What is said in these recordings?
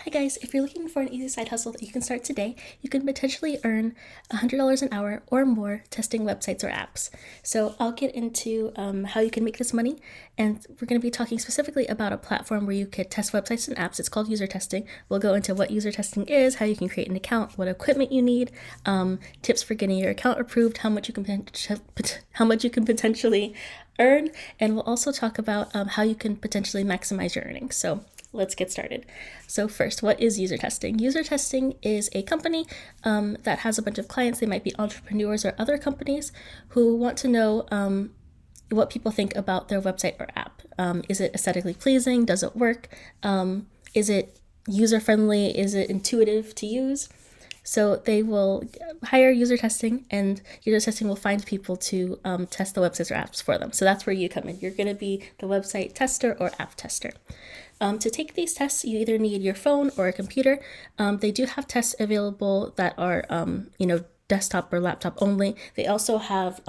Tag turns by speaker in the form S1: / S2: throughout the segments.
S1: Hi guys, if you're looking for an easy side hustle that you can start today, you can potentially earn $100 an hour or more testing websites or apps. So I'll get into how you can make this money, and we're going to be talking specifically about a platform where you could test websites and apps. It's called user testing. We'll go into what user testing is, how you can create an account, what equipment you need, tips for getting your account approved, how much you can potentially earn, and we'll also talk about how you can potentially maximize your earnings. So let's get started. So first, what is user testing? User testing is a company that has a bunch of clients. They might be entrepreneurs or other companies who want to know what people think about their website or app. Is it aesthetically pleasing? Does it work? Is it user-friendly? Is it intuitive to use? So they will hire user testing, and user testing will find people to test the websites or apps for them. So that's where you come in. You're going to be the website tester or app tester. To take these tests, you either need your phone or a computer. They do have tests available that are, desktop or laptop only. They also have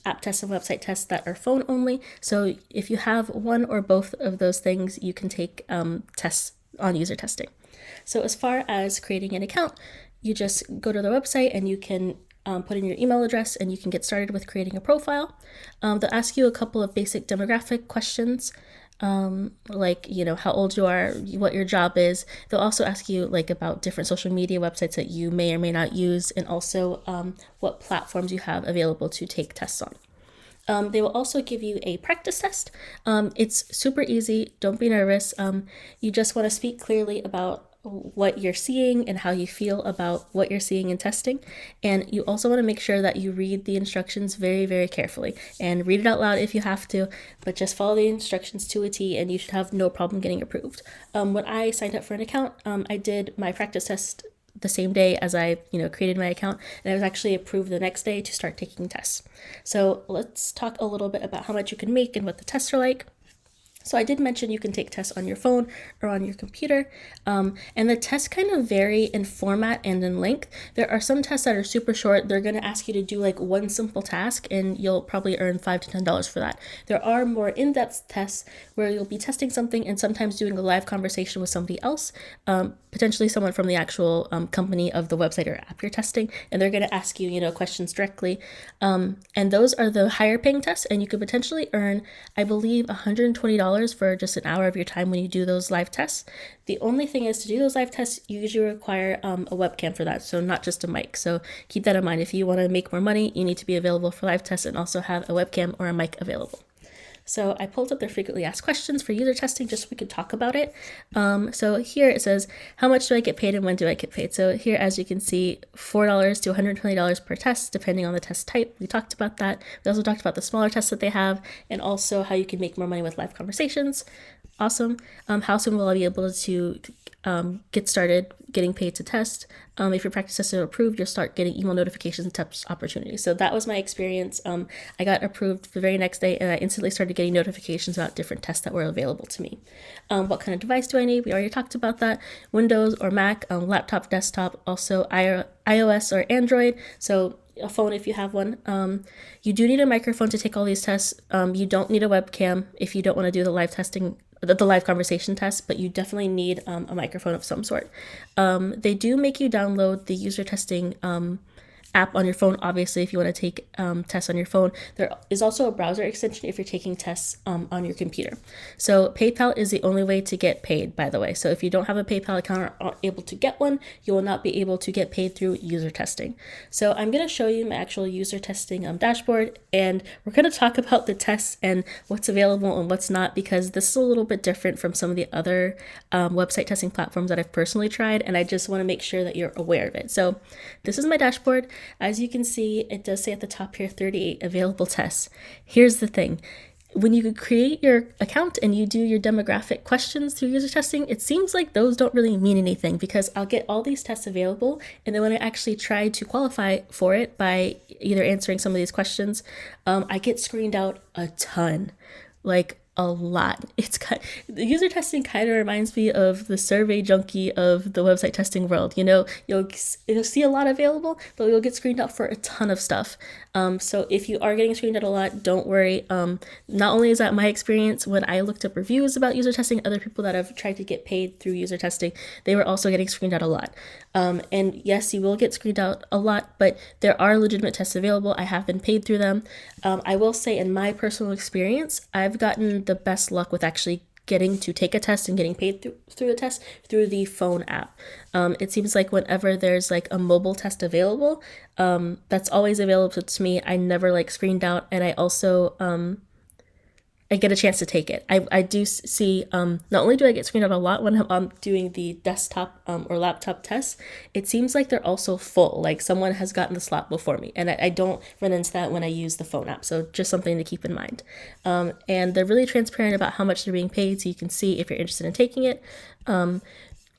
S1: app tests and website tests that are phone only. So if you have one or both of those things, you can take tests on user testing. So as far as creating an account, you just go to the website and you can put in your email address and you can get started with creating a profile. They'll ask you a couple of basic demographic questions, like, how old you are, what your job is. They'll also ask you about different social media websites that you may or may not use, and also what platforms you have available to take tests on. They will also give you a practice test. It's super easy. Don't be nervous. You just want to speak clearly about what you're seeing and how you feel about what you're seeing in testing. And you also want to make sure that you read the instructions very, very carefully, and read it out loud if you have to, but just follow the instructions to a T and you should have no problem getting approved. When I signed up for an account, I did my practice test the same day as I created my account, and I was actually approved the next day to start taking tests. So let's talk a little bit about how much you can make and what the tests are like. So I did mention you can take tests on your phone or on your computer, and the tests kind of vary in format and in length. There are some tests that are super short. They're going to ask you to do one simple task, and you'll probably earn $5 to $10 for that. There are more in-depth tests where you'll be testing something and sometimes doing a live conversation with somebody else, potentially someone from the actual company of the website or app you're testing, and they're going to ask you, questions directly. And those are the higher paying tests, and you could potentially earn, I believe, $120 for just an hour of your time when you do those live tests. The only thing is, to do those live tests, you usually require a webcam for that, so not just a mic. So keep that in mind. If you want to make more money, you need to be available for live tests and also have a webcam or a mic available. So I pulled up their frequently asked questions for user testing just so we could talk about it. So here it says, how much do I get paid and when do I get paid? So here, as you can see, $4 to $120 per test, depending on the test type. We talked about that. We also talked about the smaller tests that they have, and also how you can make more money with live conversations. Awesome. How soon will I be able to get started getting paid to test? If your practice tests are approved, you'll start getting email notifications and test opportunities. So that was my experience. I got approved the very next day, and I instantly started getting notifications about different tests that were available to me. What kind of device do I need? We already talked about that. Windows or Mac, laptop, desktop, also iOS or Android. So a phone if you have one. You do need a microphone to take all these tests. You don't need a webcam if you don't want to do the live conversation test, but you definitely need a microphone of some sort. They do make you download the user testing app on your phone, obviously, if you want to take tests on your phone. There is also a browser extension if you're taking tests on your computer. So PayPal is the only way to get paid, by the way. So if you don't have a PayPal account or aren't able to get one, you will not be able to get paid through user testing. So I'm going to show you my actual user testing dashboard, and we're going to talk about the tests and what's available and what's not, because this is a little bit different from some of the other website testing platforms that I've personally tried, and I just want to make sure that you're aware of it. So this is my dashboard. As you can see, it does say at the top here, 38 available tests. Here's the thing. When you create your account and you do your demographic questions through user testing, it seems like those don't really mean anything, because I'll get all these tests available, and then when I actually try to qualify for it by either answering some of these questions, I get screened out a ton. a lot. The user testing kind of reminds me of the survey junkie of the website testing world. You know, you'll see a lot available, but you'll get screened out for a ton of stuff. So if you are getting screened out a lot, don't worry. Not only is that my experience, when I looked up reviews about user testing, other people that have tried to get paid through user testing, they were also getting screened out a lot. And yes, you will get screened out a lot, but there are legitimate tests available. I have been paid through them. I will say, in my personal experience, I've gotten the best luck with actually getting to take a test and getting paid through the test through the phone app. It seems like whenever there's like a mobile test available, that's always available to me. I never like screened out, and I also I get a chance to take it. I do see, not only do I get screened out a lot when I'm doing the desktop or laptop tests, it seems like they're also full. Like someone has gotten the slot before me, and I don't run into that when I use the phone app. So just something to keep in mind. And they're really transparent about how much they're being paid, so you can see if you're interested in taking it.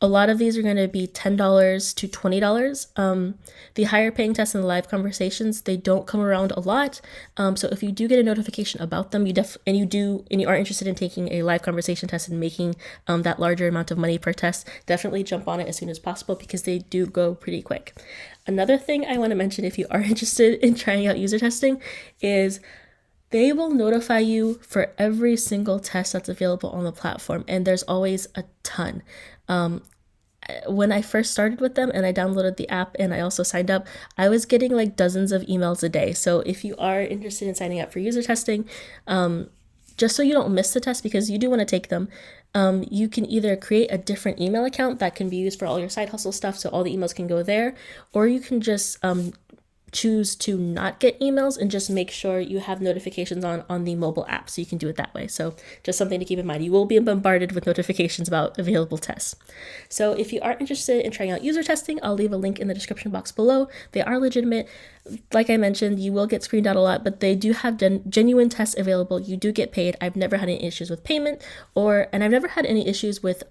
S1: A lot of these are going to be $10 to $20. The higher paying tests and the live conversations, they don't come around a lot. So if you do get a notification about them, you are interested in taking a live conversation test and making that larger amount of money per test, definitely jump on it as soon as possible because they do go pretty quick. Another thing I want to mention, if you are interested in trying out user testing, is they will notify you for every single test that's available on the platform, and there's always a ton. When I first started with them and I downloaded the app and I also signed up, I was getting like dozens of emails a day. So if you are interested in signing up for user testing, just so you don't miss the test, because you do want to take them, you can either create a different email account that can be used for all your side hustle stuff, so all the emails can go there, or you can just choose to not get emails and just make sure you have notifications on the mobile app, so you can do it that way. So just something to keep in mind. You will be bombarded with notifications about available tests. So if you are interested in trying out user testing, I'll leave a link in the description box below. They are legitimate. Like I mentioned, you will get screened out a lot, but they do have genuine tests available. You do get paid. I've never had any issues with payment, and I've never had any issues with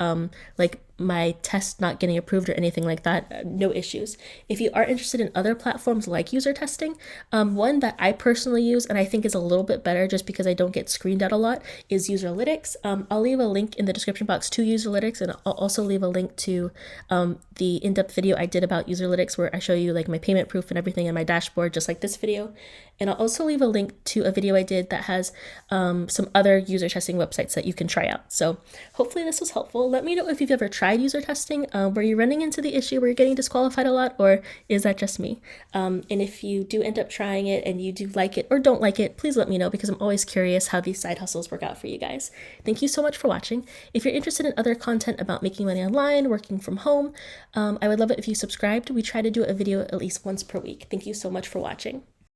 S1: like my test not getting approved or anything like that. No issues. If you are interested in other platforms like user testing, one that I personally use and I think is a little bit better just because I don't get screened out a lot is Userlytics. I'll leave a link in the description box to Userlytics, and I'll also leave a link to the in-depth video I did about Userlytics where I show you like my payment proof and everything in my dashboard, just like this video. And I'll also leave a link to a video I did that has some other user testing websites that you can try out. So hopefully this was helpful. Let me know if you've ever tried user testing. Were you running into the issue where you're getting disqualified a lot, or is that just me? And if you do end up trying it and you do like it or don't like it, please let me know, because I'm always curious how these side hustles work out for you guys. Thank you so much for watching. If you're interested in other content about making money online, working from home, I would love it if you subscribed. We try to do a video at least once per week. Thank you so much for watching.